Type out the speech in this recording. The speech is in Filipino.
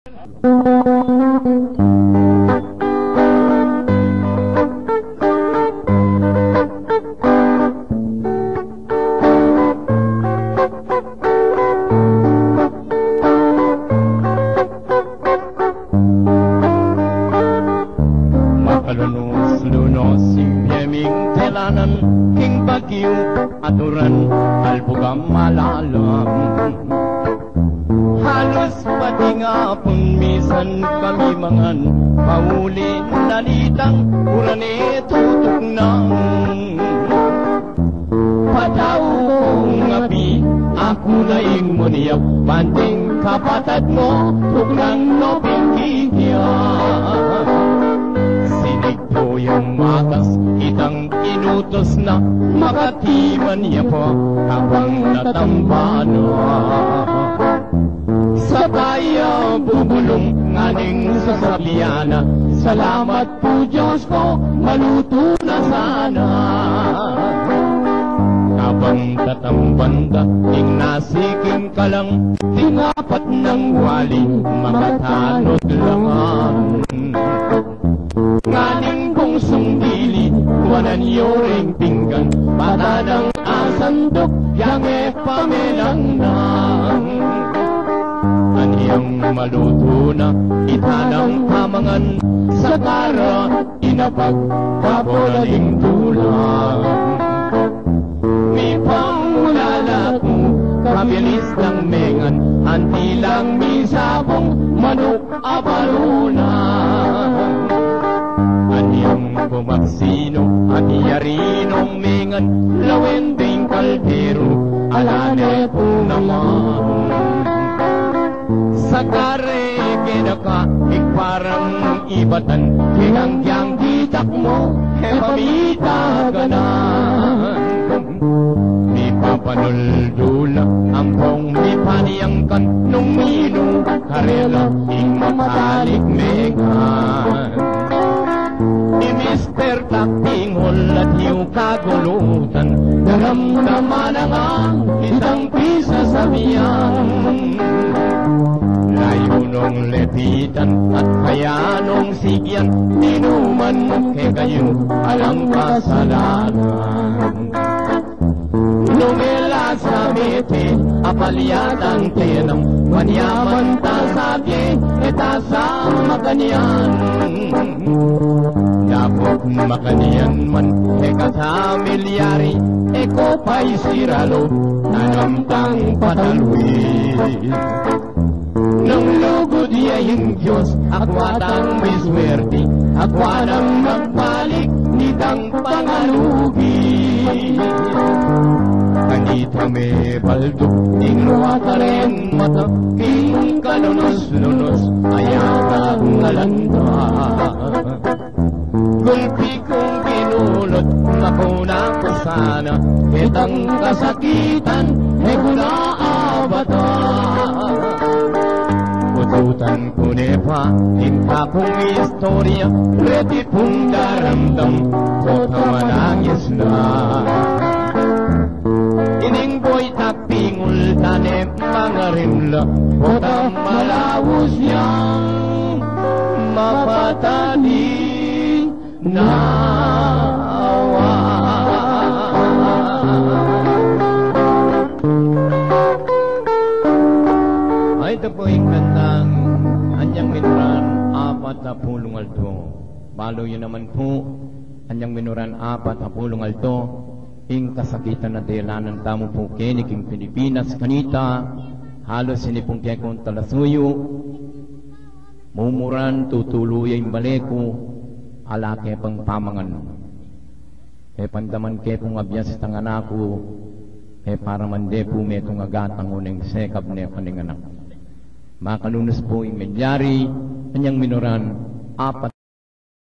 Makalunos-lunos simyeming telanan, king bagyo aturan albugam malalam. Halos pati nga pun misan kami mangan, paulin nalitang urane tutok nang. Padaw kong api, ako na imuniyap, banting kapatid mo, tuknang noping kikiyap. Sinigpo yung matas, itang inutos na, makatiman niya po, habang natambano. Sa tayo bubulong nganing sasabiana, salamat po Diyos ko, maluto na sana. Habang tatambanda, ignasiging ka lang, tingapat ng wali, makatanod langan. Nganing bungsong dili, wanan yoring pinggan, patanang asandok, yang pamelang nang. Aniyang maluto na, itanang pamangan, sa tara, inapag, papolaling tulang. May pangulala ko, kabilis ng mengan, antilang misabong, manok abalunan. Aniyang bumaksino, aniyarinong mengan, lawending kaldero, alane po naman. Sa kare kinaka, ikparang ibatan, kinanggyang ditak mo, pamita ganan. May papanuldula, ampong may paniyangkan, nung mino, karela, ing matalik megan. Ni Mr. Takpingol at yung kagulutan, daramdaman na nga, isang pisa sa miyan. Layo nung lepitan at kaya nung sigyan, inuman kay kayo alang kasalanan. Lumila sa miti, apalyatang tinang, manyaman ta sabi, eta sa makanyan. Dapok makanyan man, eka sa milyari, eko pa'y siralo, nanamtang patalwi. Nung lugod yung Diyos, akwatang may swerte, akwanang magbalik, nitang pangalugi. Kanita may baldo, ingluwata rin mata, king kalunos-lunos, ayatang nalanda. Gulpi kong pinulot, nakuna ko sana, itang kasakitan, ekunaabata. Ututan ko nepa, tinta kong istorya, reti pong daramdam, kota manangis na. Ining boy takpingul tanem mga rimla, kota malawos niyang mapatali na awa. Ito po yung kantang Anyang Minuran 40 alto. Balo yun naman po, Anyang Minuran 40 alto. Ing kasakitan na delanan tamo po kiniking Pilipinas kanita. Halos sinipong kekong talasuyo. Mumuran tutuluya yung baleko. Alake pang pamangan. Pandaman ke pong abyas tangan ako. Para mande po metong agatang unang sekap niya kaninganak. Makalunos po yung medyari, Anyang Minuran 40.